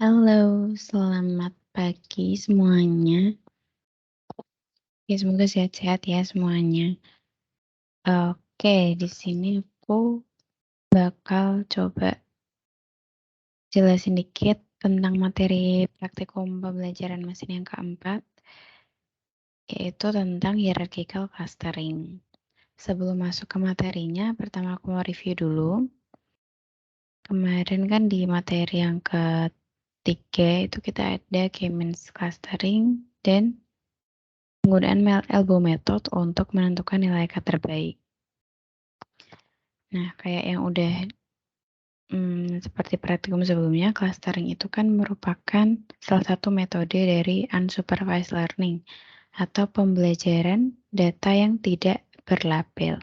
Halo, selamat pagi semuanya. Ya, semoga sehat-sehat ya semuanya. Oke, di sini aku bakal coba jelasin dikit tentang materi praktikum pembelajaran mesin yang keempat, yaitu tentang hierarchical clustering. Sebelum masuk ke materinya, pertama aku mau review dulu. Kemarin kan di materi yang ketiga itu kita ada K-means clustering dan penggunaan elbow method untuk menentukan nilai K terbaik. Nah, kayak yang udah seperti praktikum sebelumnya, clustering itu kan merupakan salah satu metode dari unsupervised learning atau pembelajaran data yang tidak berlabel.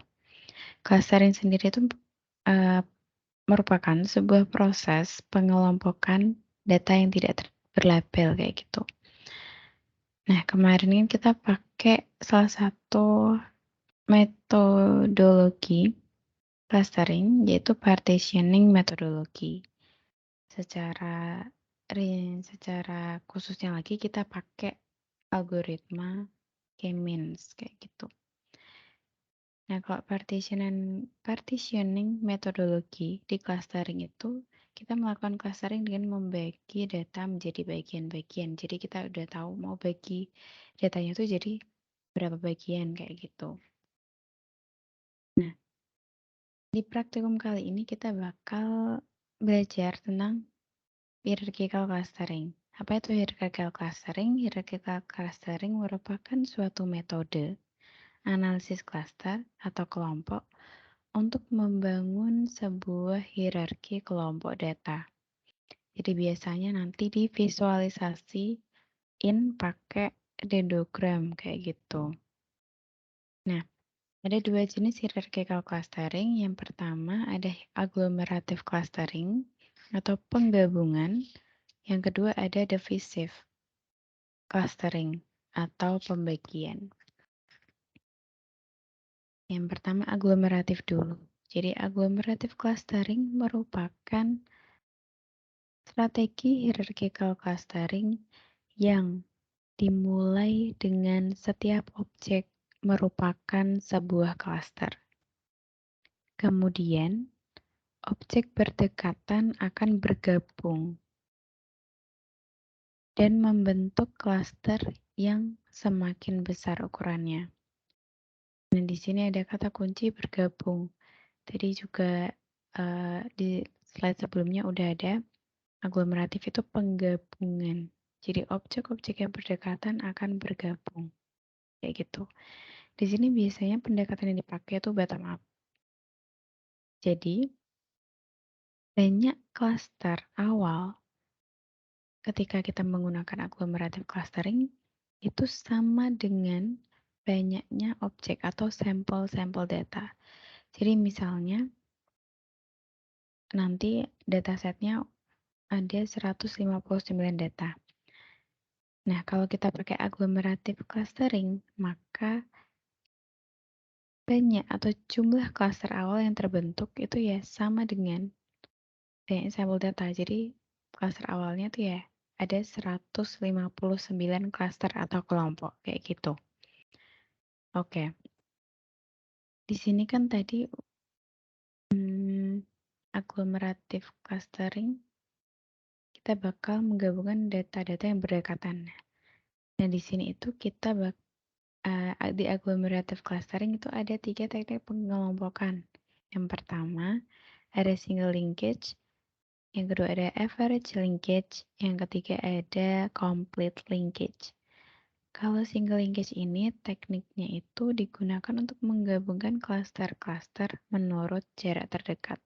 Clustering sendiri itu merupakan sebuah proses pengelompokan data yang tidak berlabel kayak gitu. Nah, kemarin kan kita pakai salah satu metodologi clustering, yaitu partitioning methodology. Secara khususnya lagi kita pakai algoritma K-means kayak gitu. Nah, kalau partitioning metodologi di clustering itu kita melakukan clustering dengan membagi data menjadi bagian-bagian. Jadi kita udah tahu mau bagi datanya itu jadi berapa bagian kayak gitu. Nah, di praktikum kali ini kita bakal belajar tentang hierarchical clustering. Apa itu hierarchical clustering? Hierarchical clustering merupakan suatu metode analisis cluster atau kelompok untuk membangun sebuah hierarki kelompok data. Jadi biasanya nanti divisualisasiin pakai dendrogram kayak gitu. Nah, ada dua jenis hierarchical clustering. Yang pertama ada agglomerative clustering atau penggabungan. Yang kedua ada divisive clustering atau pembagian. Yang pertama agglomeratif dulu. Jadi agglomerative clustering merupakan strategi hierarchical clustering yang dimulai dengan setiap objek merupakan sebuah cluster. Kemudian, objek berdekatan akan bergabung dan membentuk cluster yang semakin besar ukurannya. Nah, di sini ada kata kunci bergabung. Tadi juga di slide sebelumnya udah ada aglomeratif itu penggabungan. Jadi objek-objek yang berdekatan akan bergabung. Kayak gitu. Di sini biasanya pendekatan yang dipakai itu bottom up. Jadi banyak cluster awal ketika kita menggunakan agglomerative clustering itu sama dengan banyaknya objek atau sampel-sampel data. Jadi misalnya nanti datasetnya ada 159 data. Nah, kalau kita pakai agglomerative clustering, maka banyak atau jumlah cluster awal yang terbentuk itu ya sama dengan banyak sampel data. Jadi cluster awalnya tuh ya ada 159 cluster atau kelompok kayak gitu. Oke. Di sini kan tadi agglomerative clustering kita bakal menggabungkan data-data yang berdekatan. Nah, di sini itu kita di agglomerative clustering itu ada 3 teknik pengelompokan. Yang pertama ada single linkage, yang kedua ada average linkage, yang ketiga ada complete linkage. Kalau single linkage ini tekniknya itu digunakan untuk menggabungkan cluster-cluster menurut jarak terdekat.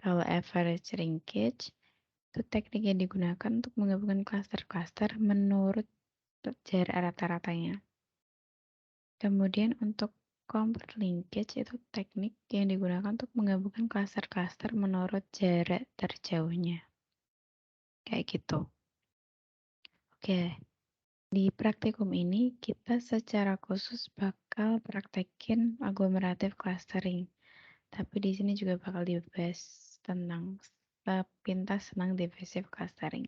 Kalau average linkage itu teknik yang digunakan untuk menggabungkan cluster-cluster menurut jarak rata-ratanya. Kemudian untuk complete linkage itu teknik yang digunakan untuk menggabungkan cluster-cluster menurut jarak terjauhnya. Kayak gitu. Oke, di praktikum ini kita secara khusus bakal praktekin agglomerative clustering. Tapi di sini juga bakal dibahas tentang sepintas tentang diffusive clustering.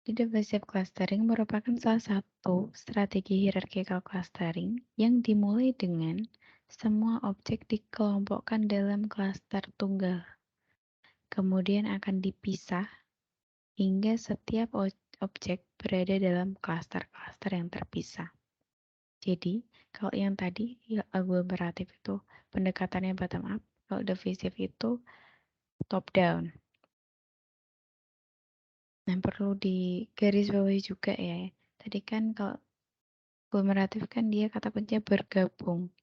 Di diffusive clustering merupakan salah satu strategi hierarchical clustering yang dimulai dengan semua objek dikelompokkan dalam klaster tunggal, kemudian akan dipisah hingga setiap objek berada dalam klaster-klaster yang terpisah. Jadi, kalau yang tadi ya, aglomeratif itu pendekatannya bottom up, kalau divisive itu top down. Nah, perlu digarisbawahi juga ya. Tadi kan kalau aglomeratif kan dia kata kuncinya bergabung.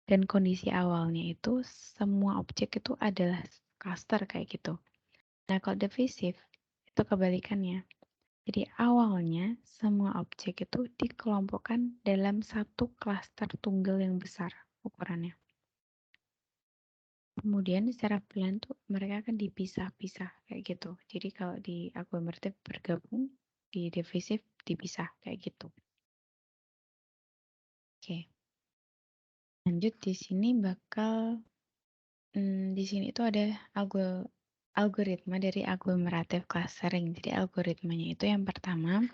Dan kondisi awalnya itu semua objek itu adalah cluster kayak gitu. Nah, kalau divisive itu kebalikannya. Jadi awalnya semua objek itu dikelompokkan dalam satu klaster tunggal yang besar ukurannya. Kemudian secara pelan tuh mereka akan dipisah-pisah kayak gitu. Jadi kalau di aglomeratif bergabung, di divisive dipisah kayak gitu. Oke. Lanjut di sini bakal di sini itu ada algoritma dari agglomerative clustering. Jadi algoritmanya itu yang pertama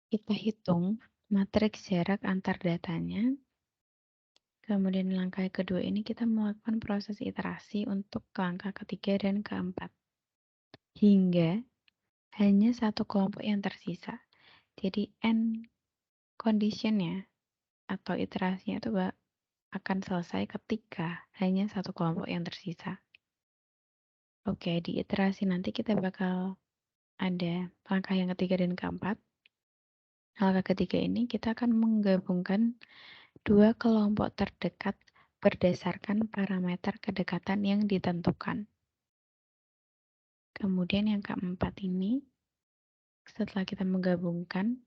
kita hitung matriks jarak antar datanya. Kemudian langkah kedua ini kita melakukan proses iterasi untuk langkah ketiga dan keempat. Hingga hanya satu kelompok yang tersisa. Jadi end conditionnya atau iterasinya itu akan selesai ketika hanya satu kelompok yang tersisa. Oke, di iterasi nanti kita bakal ada langkah yang ketiga dan keempat. Langkah ketiga ini kita akan menggabungkan dua kelompok terdekat berdasarkan parameter kedekatan yang ditentukan. Kemudian yang keempat ini, setelah kita menggabungkan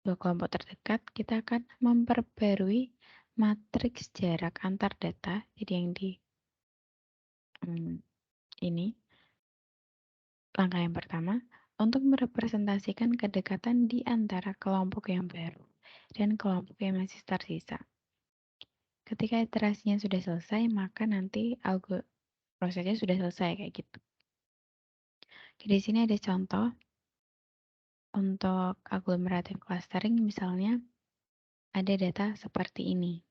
dua kelompok terdekat, kita akan memperbarui matriks jarak antar data. Jadi yang di ini, langkah yang pertama, untuk merepresentasikan kedekatan di antara kelompok yang baru dan kelompok yang masih tersisa. Ketika iterasinya sudah selesai, maka nanti prosesnya sudah selesai kayak gitu. Di sini ada contoh untuk agglomerative clustering, misalnya ada data seperti ini.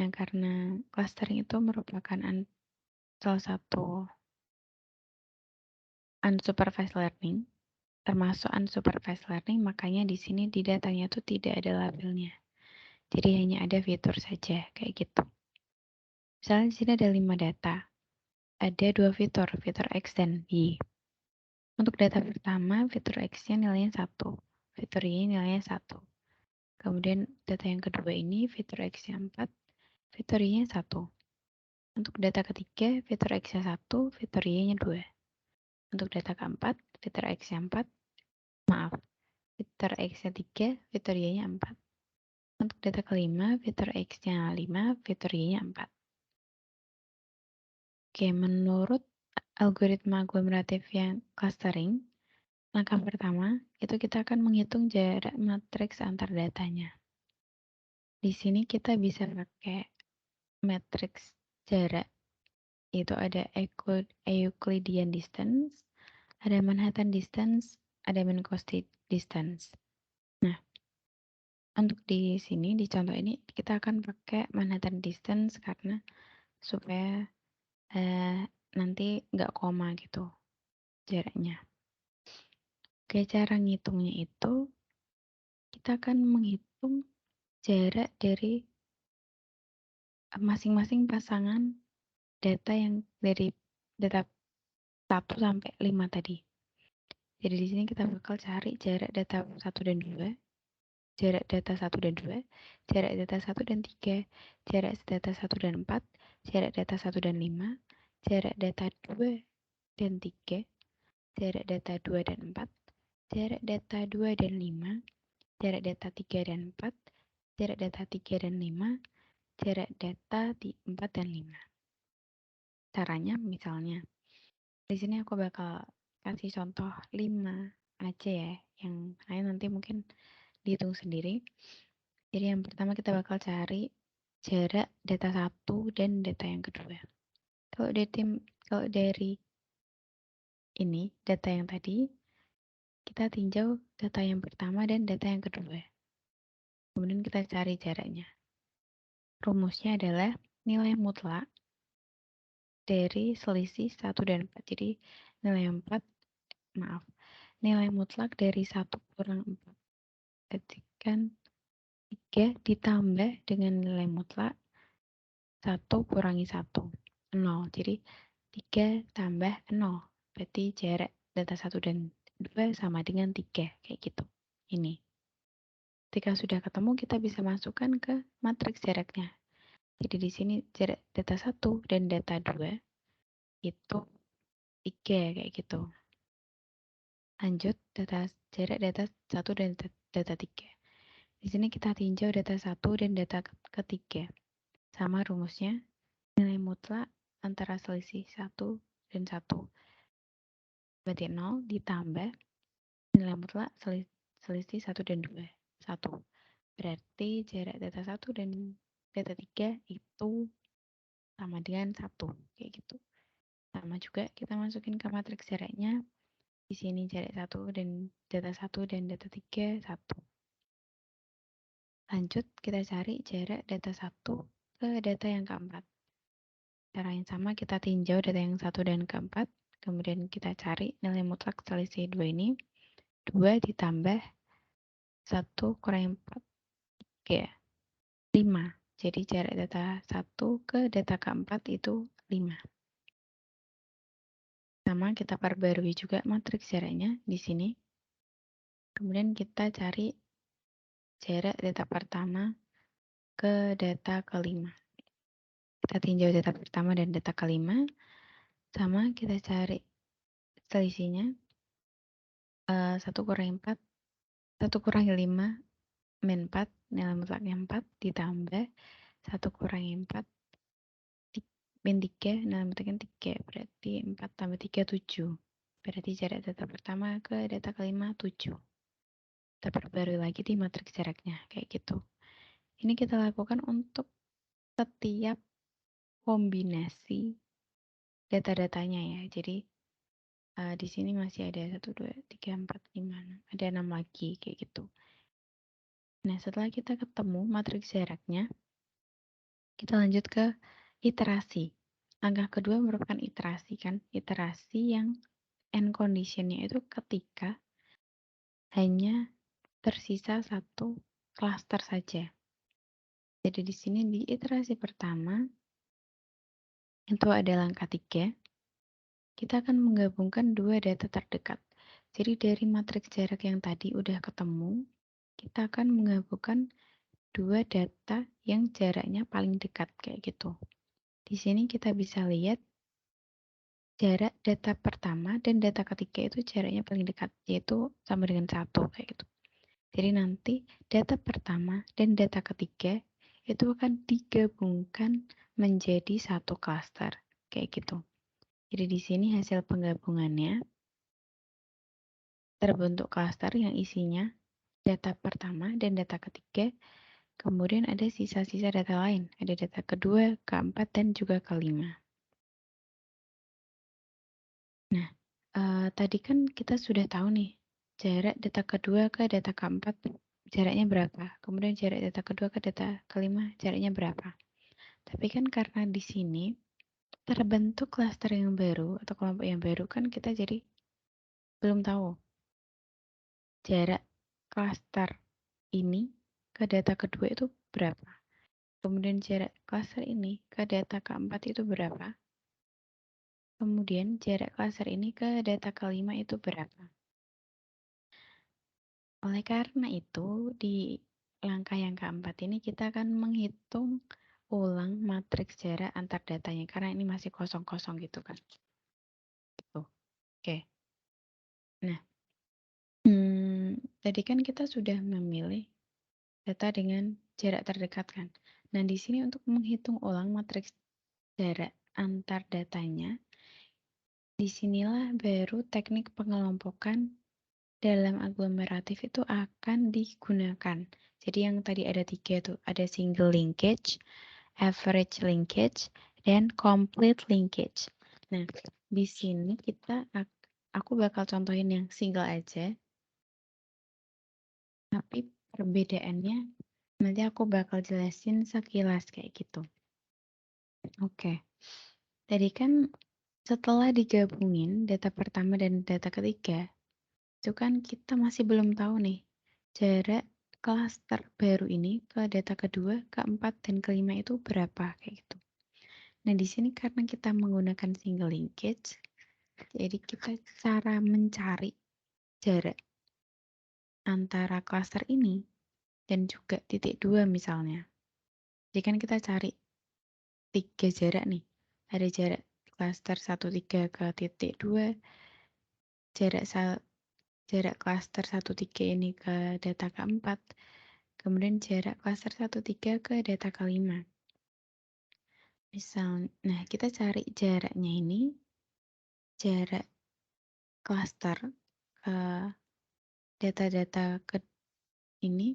Nah, karena clustering itu merupakan salah satu unsupervised learning, termasuk unsupervised learning, makanya di sini di datanya tuh tidak ada labelnya. Jadi hanya ada fitur saja, kayak gitu. Misalnya di sini ada 5 data. Ada 2 fitur, fitur X dan Y. Untuk data pertama, fitur X-nya nilainya 1, fitur Y nilainya 1. Kemudian data yang kedua ini, fitur X-nya 4, fitur Y-nya 1. Untuk data ketiga, fitur X-nya 1, fitur Y-nya 2. Untuk data keempat, fitur X-nya 4, maaf, fitur X-nya 3, fitur Y-nya 4. Untuk data kelima, fitur X-nya 5, fitur Y-nya 4. Oke, menurut algoritma aglomeratif yang clustering, langkah pertama itu kita akan menghitung jarak matriks antar datanya. Di sini kita bisa pakai matriks jarak, itu ada Euclidean distance, ada Manhattan distance, ada Minkowski distance. Nah, untuk di sini, di contoh ini, kita akan pakai Manhattan distance karena supaya nanti nggak koma gitu jaraknya. Oke, cara ngitungnya itu kita akan menghitung jarak dari masing-masing pasangan data yang dari data 1 sampai 5 tadi. Jadi di sini kita bakal cari jarak data 1 dan 2, jarak data 1 dan 2, jarak data 1 dan 3, jarak data 1 dan 4, jarak data 1 dan 5, jarak data 2 dan 3, jarak data 2 dan 4, jarak data 2 dan 5, jarak data 3 dan 4, jarak data 3 dan 5, jarak data 4 dan 5. Caranya misalnya, di sini aku bakal kasih contoh 5 aja ya, yang lain nanti mungkin dihitung sendiri. Jadi yang pertama kita bakal cari jarak data 1 dan data yang kedua. Kalau dari ini data yang tadi, kita tinjau data yang pertama dan data yang kedua. Kemudian kita cari jaraknya. Rumusnya adalah nilai mutlak dari selisih 1 dan 4. Jadi nilai mutlak dari 1 kurang 4. Ketikan 3 ditambah dengan nilai mutlak 1 kurangi 1. 0. Jadi 3 tambah 0. Berarti jarak data 1 dan 2 sama dengan 3. Kayak gitu. Ini. Ketika sudah ketemu, kita bisa masukkan ke matriks jaraknya. Jadi di sini jarak data 1 dan data 2 itu 3 kayak gitu. Lanjut jarak data 1 dan data 3. Di sini kita tinjau data 1 dan data ketiga. Sama rumusnya, nilai mutlak antara selisih 1 dan 1. Berarti 0 ditambah nilai mutlak selisih 1 dan 2. 1. Berarti jarak data 1 dan data 3 itu sama dengan 1. Kayak gitu. Sama juga kita masukin ke matriks jaraknya. Di sini jarak 1 dan data 1 dan data 3 1. Lanjut kita cari jarak data 1 ke data yang keempat. Cara yang sama kita tinjau data yang 1 dan keempat. Kemudian kita cari nilai mutlak selisih 2 ini. 2 ditambah 1 kurangi 4. 3. 5. Jadi jarak data 1 ke data keempat itu 5. Sama kita perbarui juga matriks jaraknya di sini. Kemudian kita cari jarak data pertama ke data kelima. Kita tinjau data pertama dan data kelima. Sama kita cari selisihnya. 1 kurangi 4. 1 kurangi 5 min 4. Nilai mutlaknya 4 ditambah 1 kurangi 4 min 3. Nilai mutlaknya 3. Berarti 4 tambah 3 7. Berarti jarak data pertama ke data kelima 7. Kita perbarui lagi di matriks jaraknya. Kayak gitu. Ini kita lakukan untuk setiap kombinasi data-datanya ya. Jadi di sini masih ada 1, 2, 3, 4, 5, 6. Ada 6 lagi kayak gitu. Nah, setelah kita ketemu matriks jaraknya, kita lanjut ke iterasi. Langkah kedua merupakan iterasi kan. Iterasi yang end conditionnya itu ketika hanya tersisa satu klaster saja. Jadi di sini di iterasi pertama itu ada langkah 3. Kita akan menggabungkan dua data terdekat. Jadi dari matriks jarak yang tadi udah ketemu, kita akan menggabungkan dua data yang jaraknya paling dekat kayak gitu. Di sini kita bisa lihat jarak data pertama dan data ketiga itu jaraknya paling dekat, yaitu sama dengan 1 kayak gitu. Jadi nanti data pertama dan data ketiga itu akan digabungkan menjadi satu klaster kayak gitu. Jadi di sini hasil penggabungannya terbentuk klaster yang isinya data pertama dan data ketiga, kemudian ada sisa-sisa data lain, ada data kedua, keempat, dan juga kelima. Nah, tadi kan kita sudah tahu nih, jarak data kedua ke data keempat jaraknya berapa, kemudian jarak data kedua ke data kelima jaraknya berapa. Tapi kan karena di sini terbentuk klaster yang baru atau kelompok yang baru kan kita jadi belum tahu jarak klaster ini ke data kedua itu berapa. Kemudian jarak klaster ini ke data keempat itu berapa. Kemudian jarak klaster ini ke data kelima itu berapa. Oleh karena itu, di langkah yang keempat ini kita akan menghitung ulang matriks jarak antar datanya. Karena ini masih kosong-kosong gitu kan. Gitu. Oke. Nah, tadi kan kita sudah memilih data dengan jarak terdekat kan. Nah, di sini untuk menghitung ulang matriks jarak antar datanya, disinilah baru teknik pengelompokan dalam aglomeratif itu akan digunakan. Jadi yang tadi ada 3 tuh, ada single linkage, average linkage, dan complete linkage. Nah, di sini aku bakal contohin yang single aja, tapi perbedaannya nanti aku bakal jelasin sekilas kayak gitu. Oke, tadi kan setelah digabungin data pertama dan data ketiga, itu kan kita masih belum tahu nih jarak klaster baru ini ke data kedua, keempat, dan kelima itu berapa kayak gitu. Nah, di sini karena kita menggunakan single linkage, jadi kita cara mencari jarak antara klaster ini dan juga titik dua misalnya. Jadi kan kita cari 3 jarak nih. Ada jarak klaster 1,3 ke titik 2, jarak klaster 1,3 ini ke data keempat, kemudian jarak klaster 1,3 ke data kelima. Nah kita cari jaraknya ini, jarak klaster ke data-data ke ini,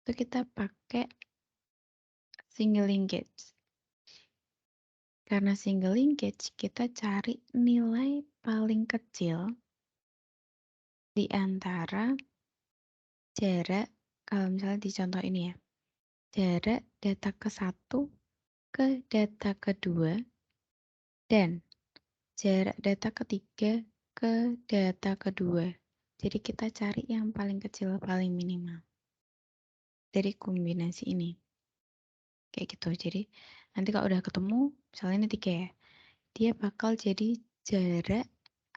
itu kita pakai single linkage. Karena single linkage, kita cari nilai paling kecil di antara jarak, kalau misalnya di contoh ini ya, jarak data ke satu ke data kedua dan jarak data ketiga ke data kedua. Jadi kita cari yang paling kecil, paling minimal dari kombinasi ini. Kayak gitu. Jadi nanti kalau udah ketemu, misalnya ini 3 ya, dia bakal jadi jarak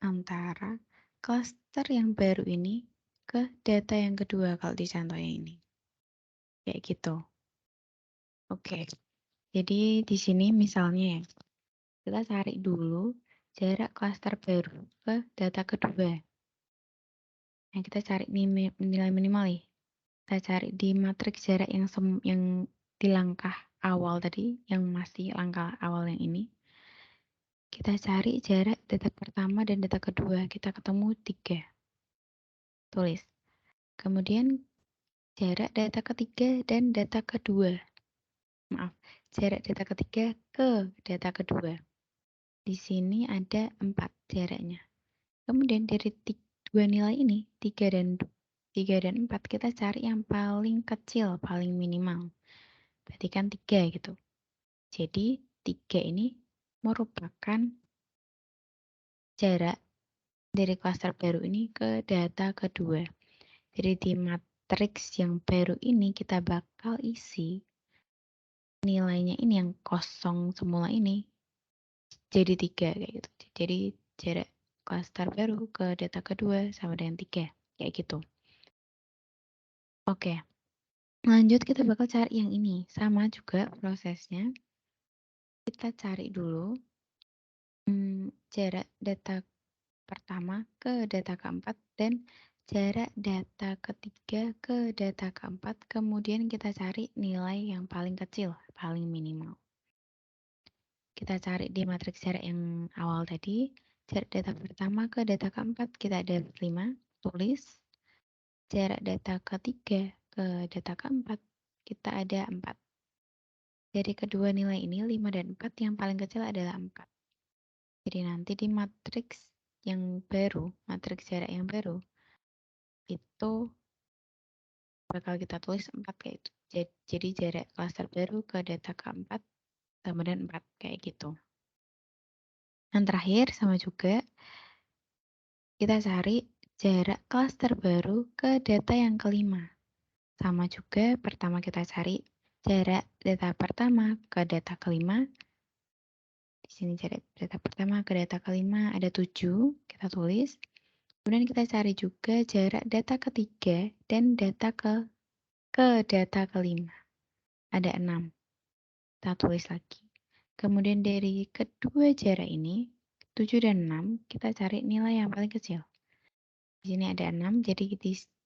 antara klaster yang baru ini ke data yang kedua kalau di contoh yang ini. Kayak gitu. Oke. Jadi di sini misalnya ya, kita cari dulu jarak klaster baru ke data kedua. Nah, kita cari nilai minimal ya. Kita cari di matriks jarak yang di langkah awal tadi, yang masih langkah awal yang ini. Kita cari jarak data pertama dan data kedua. Kita ketemu 3. Tulis. Kemudian jarak data ketiga dan data kedua. Maaf, jarak data ketiga ke data kedua. Di sini ada 4 jaraknya. Kemudian dari 2 nilai ini, 3 dan 4, kita cari yang paling kecil, paling minimal. Berarti kan 3 gitu. Jadi 3 ini merupakan jarak dari klaster baru ini ke data kedua. Jadi di matriks yang baru ini kita bakal isi nilainya ini yang kosong semula ini jadi 3 kayak gitu. Jadi jarak klaster baru ke data kedua sama dengan 3 kayak gitu. Oke. Lanjut kita bakal cari yang ini. Sama juga prosesnya. Kita cari dulu jarak data pertama ke data keempat dan jarak data ketiga ke data keempat. Kemudian kita cari nilai yang paling kecil, paling minimal. Kita cari di matriks jarak yang awal tadi. Jarak data pertama ke data keempat kita ada 5. Tulis. Jarak data ketiga ke data keempat kita ada 4. Dari kedua nilai ini 5 dan 4 yang paling kecil adalah 4. Jadi nanti di matriks yang baru, matriks jarak yang baru, itu bakal kita tulis 4 kayak itu. Jadi jarak klaster baru ke data keempat sama dengan 4 kayak gitu. Dan terakhir sama juga kita cari jarak klaster baru ke data yang kelima. Sama juga pertama kita cari jarak data pertama ke data kelima. Di sini jarak data pertama ke data kelima ada 7, kita tulis. Kemudian kita cari juga jarak data ketiga dan data ke data kelima. Ada 6. Kita tulis lagi. Kemudian dari kedua jarak ini, 7 dan 6, kita cari nilai yang paling kecil. Di sini ada 6, jadi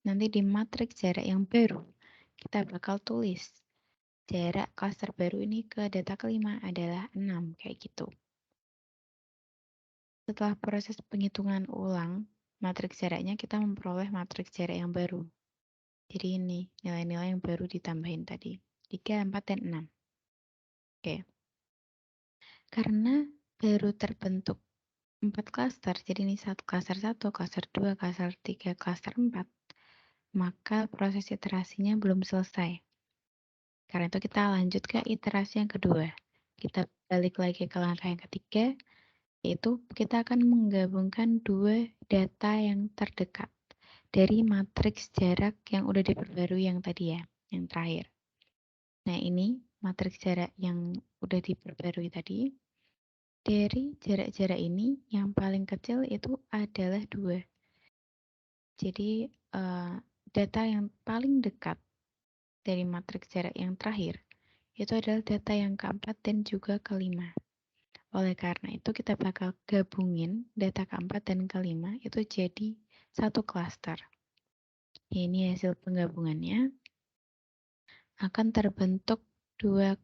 nanti di matriks jarak yang baru, kita bakal tulis jarak klaster baru ini ke data kelima adalah 6, kayak gitu. Setelah proses penghitungan ulang matriks jaraknya, kita memperoleh matriks jarak yang baru. Jadi ini nilai-nilai yang baru ditambahin tadi. 3, 4, dan 6. Oke. Karena baru terbentuk 4 klaster, jadi ini klaster 1, klaster 2, klaster 3, klaster 4, maka proses iterasinya belum selesai. Karena itu kita lanjut ke iterasi yang kedua. Kita balik lagi ke langkah yang ketiga, yaitu kita akan menggabungkan dua data yang terdekat dari matriks jarak yang udah diperbarui yang tadi ya, yang terakhir. Nah ini matriks jarak yang udah diperbarui tadi. Dari jarak-jarak ini yang paling kecil itu adalah 2. Jadi data yang paling dekat dari matriks jarak yang terakhir itu adalah data yang keempat dan juga kelima. Oleh karena itu kita bakal gabungin data keempat dan kelima itu jadi satu klaster. Ini hasil penggabungannya akan terbentuk 3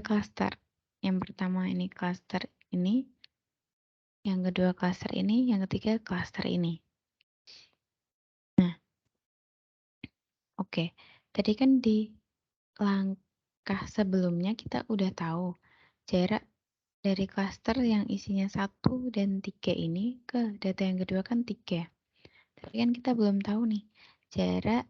klaster. Yang pertama ini klaster ini, yang kedua klaster ini, yang ketiga klaster ini. Nah, oke. Tadi kan di langkah sebelumnya kita udah tahu jarak dari klaster yang isinya 1 dan 3 ini ke data yang kedua kan 3. Tapi kan kita belum tahu nih jarak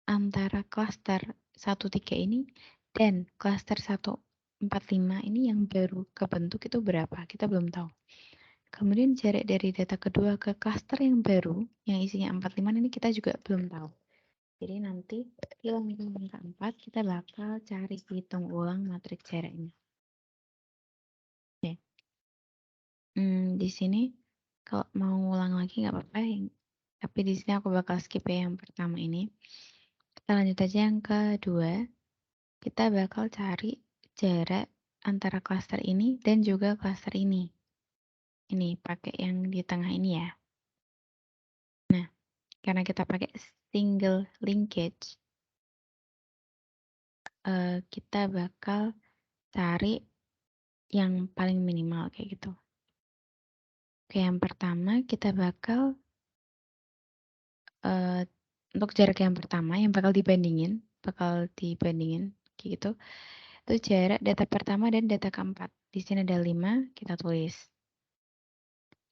antara klaster 1, 3 ini dan klaster 1, 4, 5 ini yang baru kebentuk itu berapa? Kita belum tahu. Kemudian jarak dari data kedua ke klaster yang baru yang isinya 4, 5 ini kita juga belum tahu. Jadi nanti di langkah keempat kita bakal cari hitung ulang matriks jaraknya. Oke. Di sini kalau mau ulang lagi nggak apa-apa, tapi di sini aku bakal skip ya yang pertama ini. Kita lanjut aja yang kedua. Kita bakal cari jarak antara klaster ini dan juga klaster ini. Ini pakai yang di tengah ini ya. Nah, karena kita pakai single linkage, kita bakal cari yang paling minimal kayak gitu. Oke, yang pertama kita bakal untuk jarak yang pertama yang bakal dibandingin kayak gitu. Itu jarak data pertama dan data keempat. Di sini ada 5, kita tulis.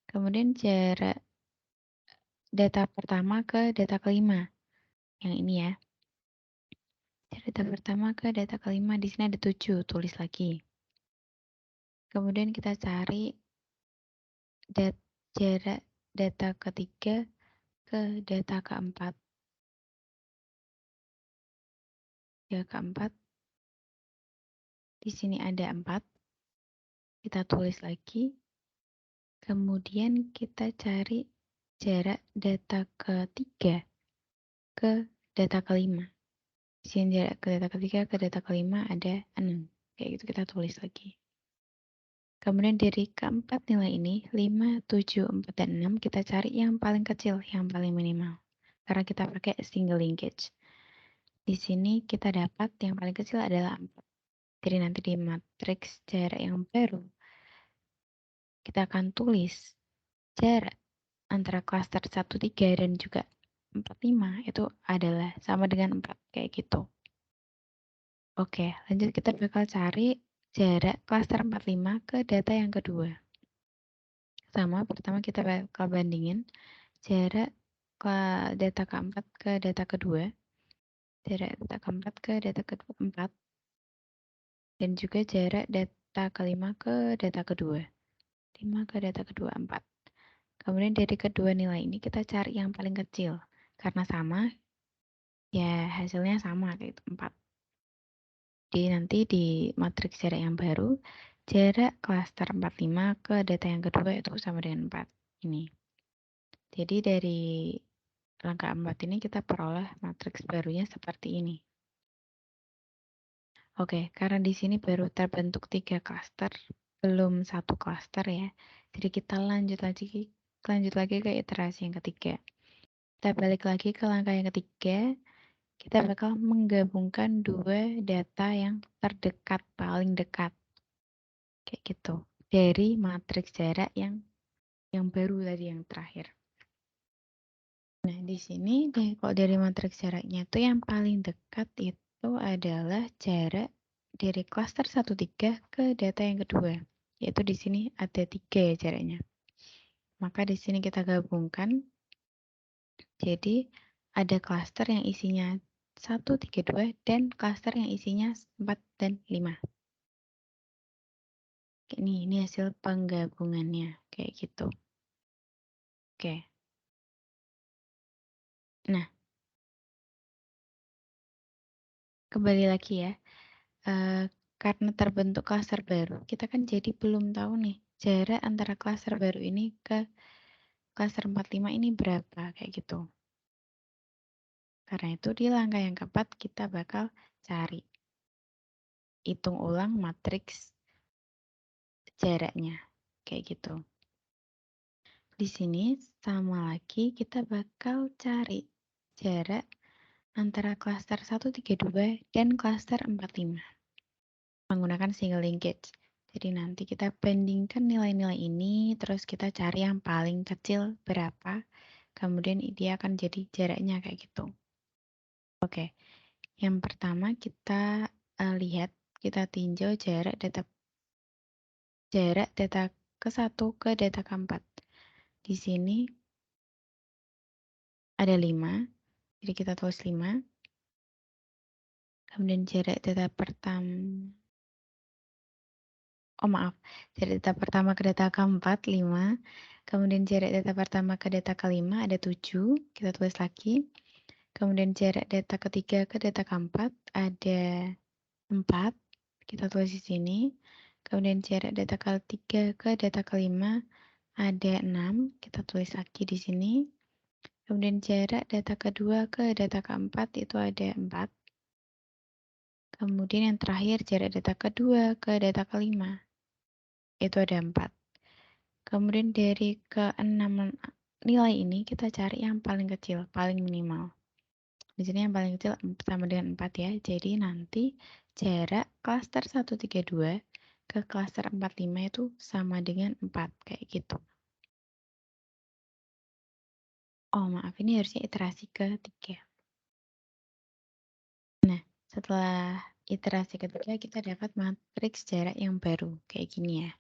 Kemudian jarak data pertama ke data kelima. Yang ini ya. Data pertama ke data kelima di sini ada 7, tulis lagi. Kemudian kita cari jarak data ketiga ke data keempat. Data keempat di sini ada 4. Kita tulis lagi. Kemudian kita cari jarak data ketiga ke data kelima. Di sini jarak ke data ketiga ke data kelima ada 6. Kayak gitu kita tulis lagi. Kemudian dari keempat nilai ini, 5, 7, 4, dan 6, kita cari yang paling kecil, yang paling minimal. Karena kita pakai single linkage. Di sini kita dapat yang paling kecil adalah 4. Jadi nanti di matriks jarak yang baru, kita akan tulis jarak antara klaster 1, 3 dan juga 4, 5 itu adalah sama dengan 4, kayak gitu. Oke, lanjut kita bakal cari jarak klaster 4, 5 ke data yang kedua. Sama, pertama kita bakal bandingin jarak data keempat ke data kedua, jarak data keempat ke data keempat, dan juga jarak data kelima ke data kedua. 5 ke data kedua, 4. Kemudian dari kedua nilai ini kita cari yang paling kecil. Karena sama, ya hasilnya sama, kayak itu 4. Jadi nanti di matriks jarak yang baru, jarak klaster 45 ke data yang kedua itu sama dengan 4. Ini. Jadi dari langkah 4 ini kita peroleh matriks barunya seperti ini. Oke, karena di sini baru terbentuk 3 klaster, belum 1 klaster ya. Jadi kita lanjut lagi ke iterasi yang ketiga. Kita balik lagi ke langkah yang ketiga, kita bakal menggabungkan dua data yang terdekat, paling dekat. Kayak gitu. Dari matriks jarak yang baru tadi yang terakhir. Nah, di sini kalau dari matriks jaraknya itu yang paling dekat itu adalah jarak dari klaster 1-3 ke data yang kedua. Yaitu di sini ada 3 ya jaraknya. Maka di sini kita gabungkan. Jadi ada klaster yang isinya 1, 3, 2 dan klaster yang isinya 4 dan 5. Ini hasil penggabungannya kayak gitu. Oke. Nah, kembali lagi ya. Karena terbentuk klaster baru, kita kan jadi belum tahu nih jarak antara klaster baru ini ke klaster 45 ini berapa kayak gitu. Karena itu di langkah yang keempat kita bakal cari. Hitung ulang matriks jaraknya. Kayak gitu. Di sini sama lagi kita bakal cari jarak antara klaster 132 dan klaster 45 menggunakan single linkage. Jadi nanti kita bandingkan nilai-nilai ini, terus kita cari yang paling kecil berapa, kemudian dia akan jadi jaraknya kayak gitu. Oke, yang pertama kita lihat, kita tinjau jarak data ke-1 ke data ke-4. Di sini ada 5, jadi kita tulis 5. Kemudian jarak data pertama, jarak data pertama ke data keempat 5. Kemudian jarak data pertama ke data kelima ada 7, kita tulis lagi. Kemudian jarak data ketiga ke data keempat ada 4, kita tulis di sini. Kemudian jarak data ketiga ke data kelima ada 6, kita tulis lagi di sini. Kemudian jarak data kedua ke data keempat itu ada 4. Kemudian yang terakhir jarak data kedua ke data kelima itu ada 4. Kemudian dari ke-6 nilai ini kita cari yang paling kecil, paling minimal. Di sini yang paling kecil sama dengan 4 ya. Jadi nanti jarak klaster 132 ke klaster 45 itu sama dengan 4 kayak gitu. Oh maaf, ini harusnya iterasi ketiga. Nah, setelah iterasi ketiga kita dapat matriks jarak yang baru kayak gini ya.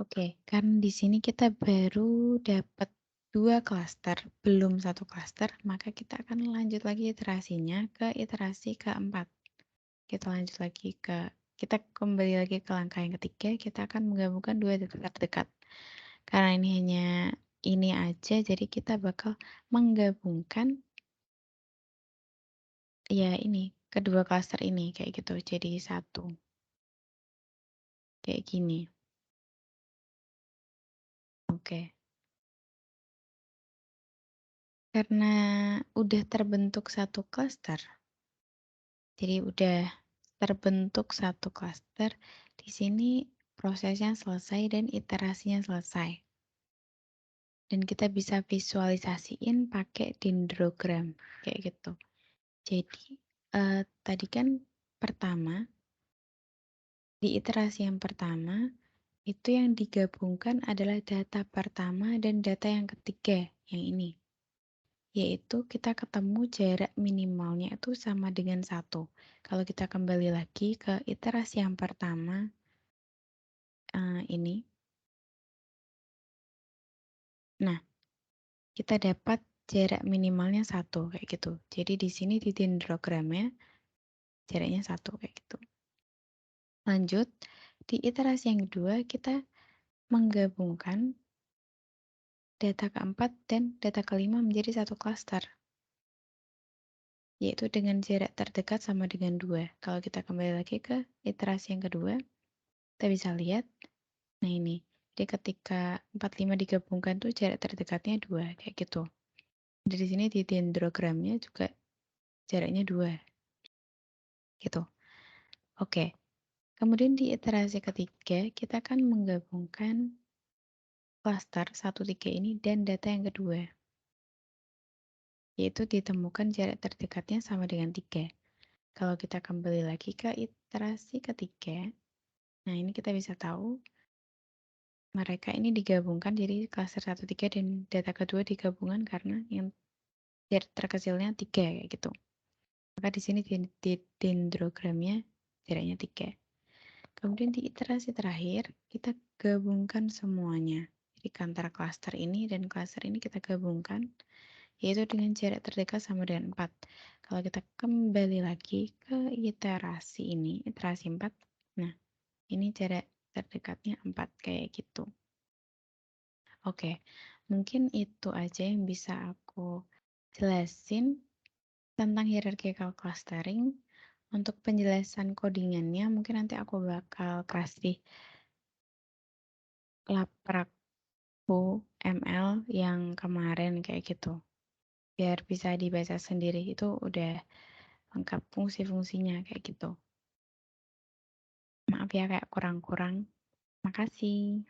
Oke, karena di sini kita baru dapat 2 klaster, belum 1 klaster, maka kita akan lanjut lagi iterasinya ke iterasi keempat. Kita kembali lagi ke langkah yang ketiga, kita akan menggabungkan 2 data terdekat. Karena ini hanya ini aja, jadi kita bakal menggabungkan ya ini, kedua klaster ini kayak gitu, jadi 1. Kayak gini. Oke. Karena udah terbentuk satu klaster, jadi udah terbentuk satu klaster, di sini prosesnya selesai dan iterasinya selesai. Dan kita bisa visualisasiin pakai dendrogram kayak gitu. Jadi tadi kan pertama di iterasi yang pertama itu yang digabungkan adalah data pertama dan data yang ketiga yang ini. Yaitu kita ketemu jarak minimalnya itu sama dengan 1. Kalau kita kembali lagi ke iterasi yang pertama ini. Nah, kita dapat jarak minimalnya 1 kayak gitu. Jadi di sini di dendrogramnya jaraknya 1 kayak gitu. Lanjut, di iterasi yang kedua kita menggabungkan data keempat dan data kelima menjadi satu klaster. Yaitu dengan jarak terdekat sama dengan 2. Kalau kita kembali lagi ke iterasi yang kedua, kita bisa lihat, nah ini, jadi ketika 45 digabungkan tuh jarak terdekatnya 2, kayak gitu. Dari sini di dendrogramnya juga jaraknya 2, gitu. Oke, kemudian di iterasi ketiga, kita akan menggabungkan klaster 1-3 ini dan data yang kedua. Yaitu ditemukan jarak terdekatnya sama dengan 3. Kalau kita kembali lagi ke iterasi ketiga, nah ini kita bisa tahu mereka ini digabungkan jadi klaster 1-3 dan data kedua digabungkan karena yang jarak terkecilnya 3 kayak gitu. Maka di sini di dendrogramnya jaraknya 3. Kemudian di iterasi terakhir, kita gabungkan semuanya. Jadi antara klaster ini dan klaster ini kita gabungkan, yaitu dengan jarak terdekat sama dengan 4. Kalau kita kembali lagi ke iterasi ini, iterasi 4, nah ini jarak terdekatnya 4 kayak gitu. Oke, mungkin itu aja yang bisa aku jelasin tentang hierarchical clustering. Untuk penjelasan codingannya mungkin nanti aku bakal kasih laprakku ML yang kemarin kayak gitu. Biar bisa dibaca sendiri, itu udah lengkap fungsi-fungsinya kayak gitu. Maaf ya kayak kurang-kurang. Makasih.